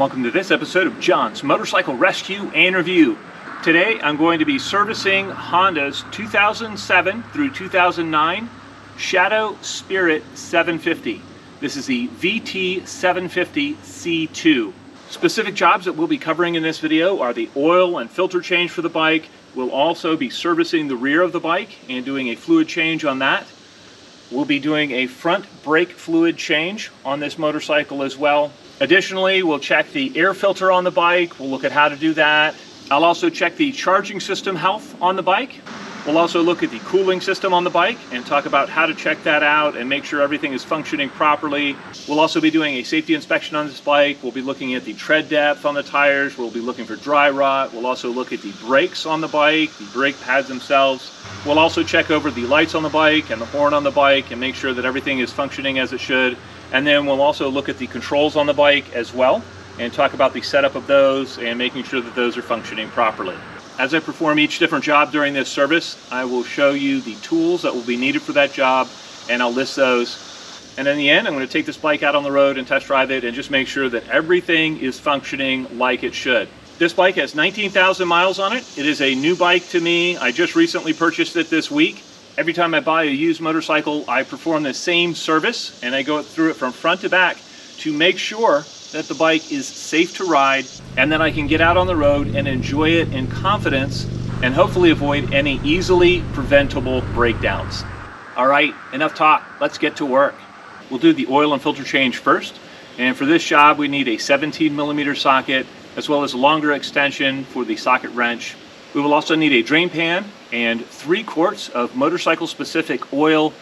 welcome to this episode of John's Motorcycle Rescue and Review. Today I'm going to be servicing Honda's 2007 through 2009 Shadow Spirit 750. This is the VT 750 C2. Specific jobs that we'll be covering in this video are the oil and filter change for the bike. We'll also be servicing the rear of the bike and doing a fluid change on that. We'll be doing a front brake fluid change on this motorcycle as well. Additionally, we'll check the air filter on the bike. We'll look at how to do that. I'll also check the charging system health on the bike. We'll also look at the cooling system on the bike and talk about how to check that out and make sure everything is functioning properly. We'll also be doing a safety inspection on this bike. We'll be looking at the tread depth on the tires. We'll be looking for dry rot. We'll also look at the brakes on the bike, the brake pads themselves. We'll also check over the lights on the bike and the horn on the bike and make sure that everything is functioning as it should. And then we'll also look at the controls on the bike as well and talk about the setup of those and making sure that those are functioning properly. As I perform each different job during this service, I will show you the tools that will be needed for that job, and I'll list those. And in the end, I'm going to take this bike out on the road and test drive it and just make sure that everything is functioning like it should. This bike has 19,000 miles on it. It is a new bike to me. I just recently purchased it this week. Every time I buy a used motorcycle, I perform the same service, and I go through it from front to back to make sure that the bike is safe to ride and that I can get out on the road and enjoy it in confidence and hopefully avoid any easily preventable breakdowns. All right, enough talk. Let's get to work. We'll do the oil and filter change first. And for this job, we need a 17mm socket as well as a longer extension for the socket wrench. We will also need a drain pan and 3 quarts of motorcycle specific oil.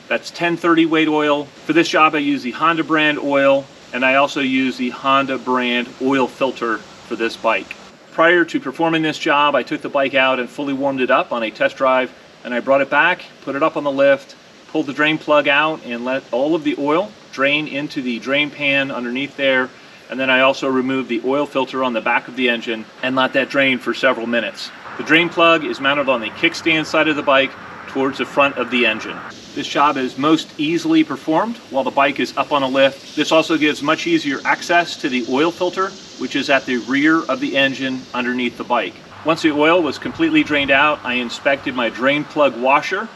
That's 1030 weight oil. For this job, I use the Honda brand oil, and I also use the Honda brand oil filter for this bike. Prior to performing this job, I took the bike out and fully warmed it up on a test drive, and I brought it back, put it up on the lift, pulled the drain plug out, and let all of the oil drain into the drain pan underneath there. And then I also removed the oil filter on the back of the engine and let that drain for several minutes. The drain plug is mounted on the kickstand side of the bike towards the front of the engine. This job is most easily performed while the bike is up on a lift. This also gives much easier access to the oil filter, which is at the rear of the engine underneath the bike. Once the oil was completely drained out, I inspected my drain plug washer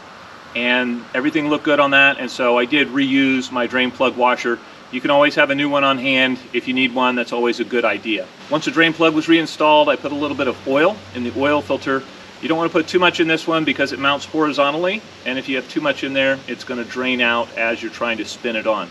and everything looked good on that, and so I did reuse my drain plug washer. You can always have a new one on hand. If you need one, that's always a good idea. Once the drain plug was reinstalled, I put a little bit of oil in the oil filter. You don't want to put too much in this one because it mounts horizontally, and if you have too much in there, it's going to drain out as you're trying to spin it on.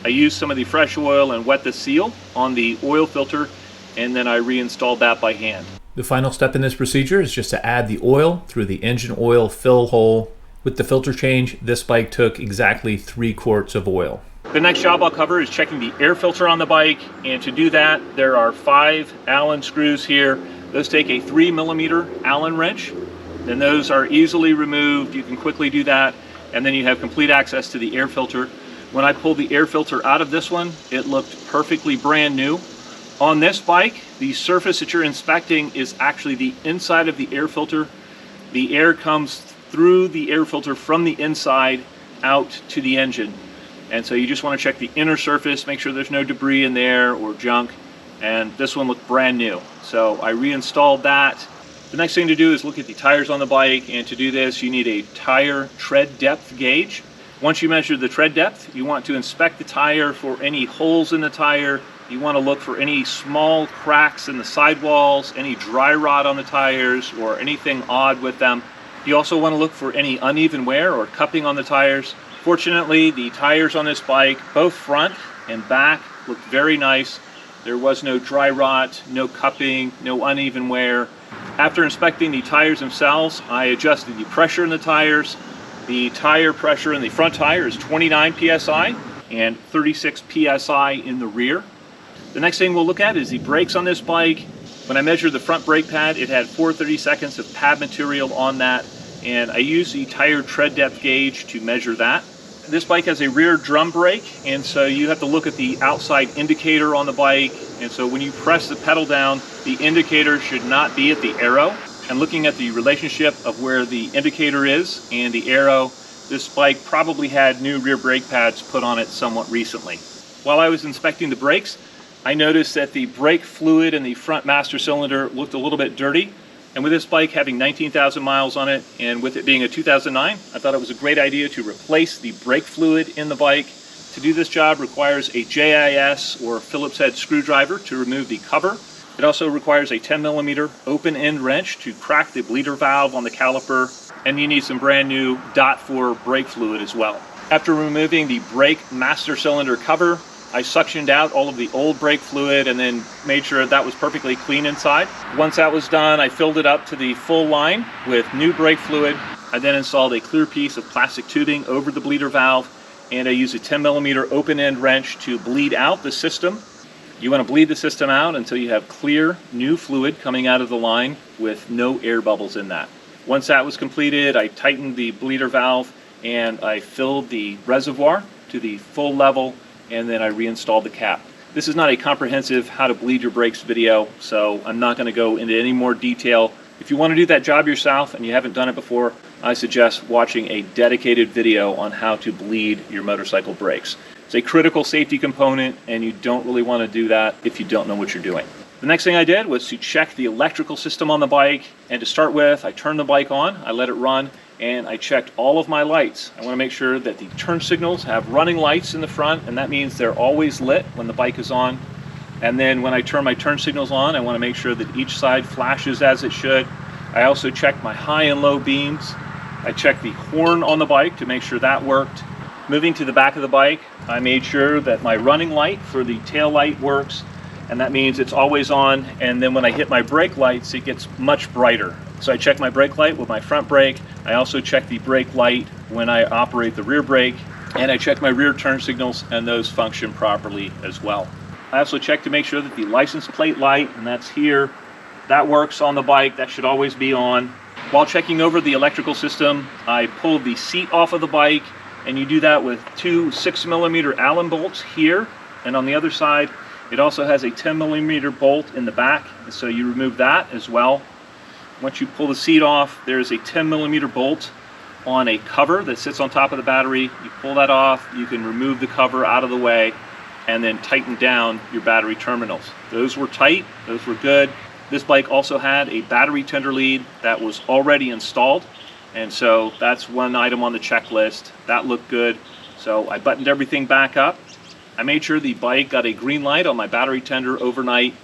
I used some of the fresh oil and wet the seal on the oil filter, and then I reinstalled that by hand. The final step in this procedure is just to add the oil through the engine oil fill hole. With the filter change, this bike took exactly 3 quarts of oil. The next job I'll cover is checking the air filter on the bike, and to do that, there are 5 Allen screws here. Those take a 3mm Allen wrench. Then those are easily removed. You can quickly do that, and then you have complete access to the air filter. When I pulled the air filter out of this one, it looked perfectly brand new. On this bike, the surface that you're inspecting is actually the inside of the air filter. The air comes through the air filter from the inside out to the engine. And so you just want to check the inner surface, make sure there's no debris in there or junk. And this one looked brand new. So I reinstalled that. The next thing to do is look at the tires on the bike, and to do this you need a tire tread depth gauge. Once you measure the tread depth, you want to inspect the tire for any holes in the tire. You want to look for any small cracks in the sidewalls, any dry rot on the tires, or anything odd with them. You also want to look for any uneven wear or cupping on the tires. Fortunately, the tires on this bike, both front and back, looked very nice. There was no dry rot, no cupping, no uneven wear. After inspecting the tires themselves, I adjusted the pressure in the tires. The tire pressure in the front tire is 29 psi and 36 psi in the rear. The next thing we'll look at is the brakes on this bike. When I measured the front brake pad, it had 4/32 of pad material on that, and I used the tire tread depth gauge to measure that. This bike has a rear drum brake, and so you have to look at the outside indicator on the bike, and so when you press the pedal down, the indicator should not be at the arrow. And looking at the relationship of where the indicator is and the arrow, this bike probably had new rear brake pads put on it somewhat recently. While I was inspecting the brakes, I noticed that the brake fluid in the front master cylinder looked a little bit dirty. And with this bike having 19,000 miles on it, and with it being a 2009, I thought it was a great idea to replace the brake fluid in the bike. To do this job requires a JIS or Phillips head screwdriver to remove the cover. It also requires a 10mm open end wrench to crack the bleeder valve on the caliper, and you need some brand new .4 brake fluid as well. After removing the brake master cylinder cover, I suctioned out all of the old brake fluid and then made sure that was perfectly clean inside. Once that was done, I filled it up to the full line with new brake fluid. I then installed a clear piece of plastic tubing over the bleeder valve, and I used a 10mm open end wrench to bleed out the system. You want to bleed the system out until you have clear new fluid coming out of the line with no air bubbles in that. Once that was completed, I tightened the bleeder valve and I filled the reservoir to the full level, and then I reinstalled the cap. This is not a comprehensive how to bleed your brakes video, so I'm not going to go into any more detail. If you want to do that job yourself and you haven't done it before, I suggest watching a dedicated video on how to bleed your motorcycle brakes. It's a critical safety component, and you don't really want to do that if you don't know what you're doing. The next thing I did was to check the electrical system on the bike, and to start with, I turned the bike on, I let it run, and I checked all of my lights. I want to make sure that the turn signals have running lights in the front, and that means they're always lit when the bike is on. And then when I turn my turn signals on, I want to make sure that each side flashes as it should. I also checked my high and low beams. I checked the horn on the bike to make sure that worked. Moving to the back of the bike, I made sure that my running light for the tail light works, and that means it's always on. And then when I hit my brake lights, it gets much brighter. So I check my brake light with my front brake. I also check the brake light when I operate the rear brake, and I check my rear turn signals, and those function properly as well. I also check to make sure that the license plate light, and that's here, that works on the bike. That should always be on. While checking over the electrical system, I pulled the seat off of the bike, and you do that with two 6mm Allen bolts here, and on the other side it also has a 10mm bolt in the back, and so you remove that as well. Once you pull the seat off, there's a 10mm bolt on a cover that sits on top of the battery. You pull that off, you can remove the cover out of the way, and then tighten down your battery terminals. Those were tight, those were good. This bike also had a battery tender lead that was already installed, and so that's one item on the checklist. That looked good. So I buttoned everything back up. I made sure the bike got a green light on my battery tender overnight,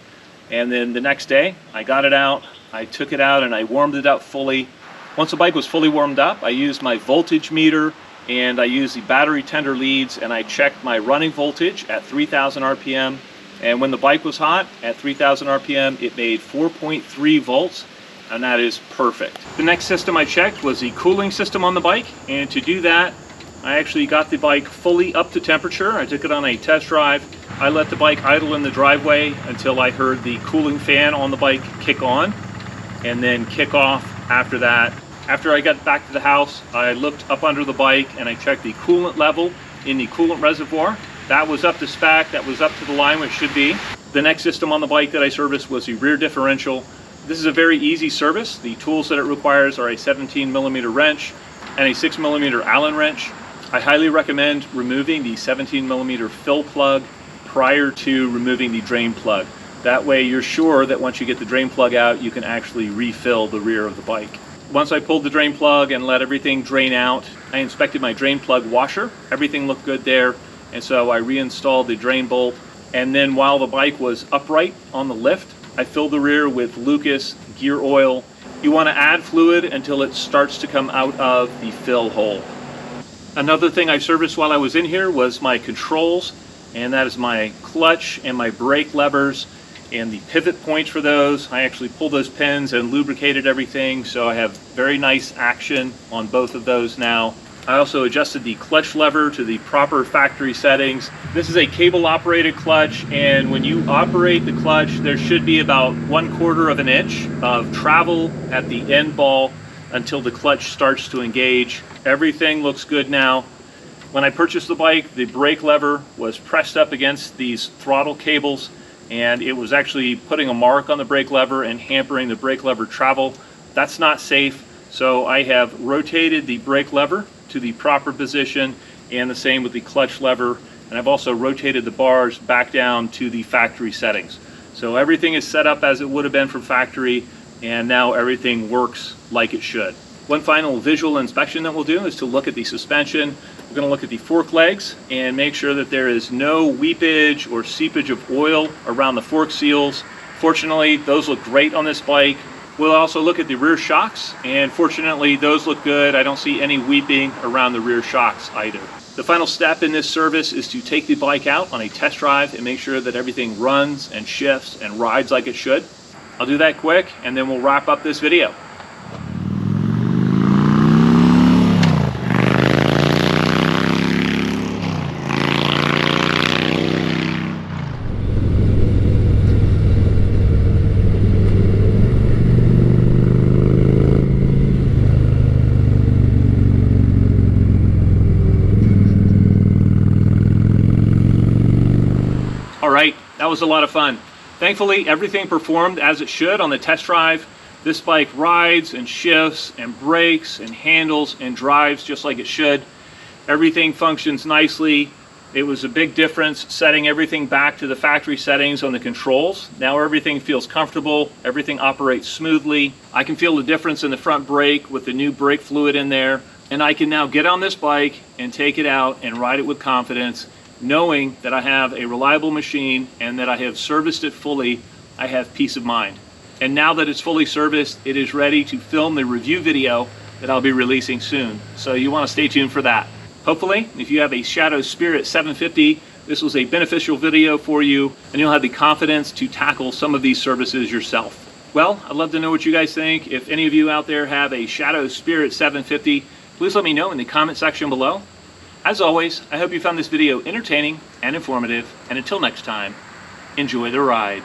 and then the next day I got it out, I took it out, and I warmed it up fully. Once the bike was fully warmed up, I used my voltage meter, and I used the battery tender leads, and I checked my running voltage at 3,000 RPM. And when the bike was hot at 3,000 RPM, it made 4.3 volts, and that is perfect. The next system I checked was the cooling system on the bike, and to do that, I actually got the bike fully up to temperature. I took it on a test drive. I let the bike idle in the driveway until I heard the cooling fan on the bike kick on, and then kick off after that. After I got back to the house, I looked up under the bike and I checked the coolant level in the coolant reservoir. That was up to spec, that was up to the line where it should be. The next system on the bike that I serviced was the rear differential. This is a very easy service. The tools that it requires are a 17mm wrench and a 6mm Allen wrench. I highly recommend removing the 17mm fill plug prior to removing the drain plug. That way you're sure that once you get the drain plug out, you can actually refill the rear of the bike. Once I pulled the drain plug and let everything drain out, I inspected my drain plug washer. Everything looked good there, and so I reinstalled the drain bolt. And then while the bike was upright on the lift, I filled the rear with Lucas gear oil. You want to add fluid until it starts to come out of the fill hole. Another thing I serviced while I was in here was my controls, and that is my clutch and my brake levers and the pivot points for those. I actually pulled those pins and lubricated everything, so I have very nice action on both of those now. I also adjusted the clutch lever to the proper factory settings. This is a cable operated clutch, and when you operate the clutch, there should be about 1/4 of an inch of travel at the end ball until the clutch starts to engage. Everything looks good now. When I purchased the bike, the brake lever was pressed up against these throttle cables, and it was actually putting a mark on the brake lever and hampering the brake lever travel. That's not safe, so I have rotated the brake lever to the proper position, and the same with the clutch lever, and I've also rotated the bars back down to the factory settings. So everything is set up as it would have been from factory, and now everything works like it should. One final visual inspection that we'll do is to look at the suspension. We're going to look at the fork legs and make sure that there is no weepage or seepage of oil around the fork seals. Fortunately, those look great on this bike. We'll also look at the rear shocks, and fortunately those look good. I don't see any weeping around the rear shocks either. The final step in this service is to take the bike out on a test drive and make sure that everything runs and shifts and rides like it should. I'll do that quick and then we'll wrap up this video. All right, that was a lot of fun. Thankfully, everything performed as it should on the test drive. This bike rides and shifts and brakes and handles and drives just like it should. Everything functions nicely. It was a big difference setting everything back to the factory settings on the controls. Now everything feels comfortable. Everything operates smoothly. I can feel the difference in the front brake with the new brake fluid in there. And I can now get on this bike and take it out and ride it with confidence, knowing that I have a reliable machine and that I have serviced it fully. I have peace of mind. And now that it's fully serviced, it is ready to film the review video that I'll be releasing soon. So you want to stay tuned for that. Hopefully, if you have a Shadow Spirit 750, this was a beneficial video for you and you'll have the confidence to tackle some of these services yourself. Well, I'd love to know what you guys think. If any of you out there have a Shadow Spirit 750, please let me know in the comment section below. As always, I hope you found this video entertaining and informative, and until next time, enjoy the ride.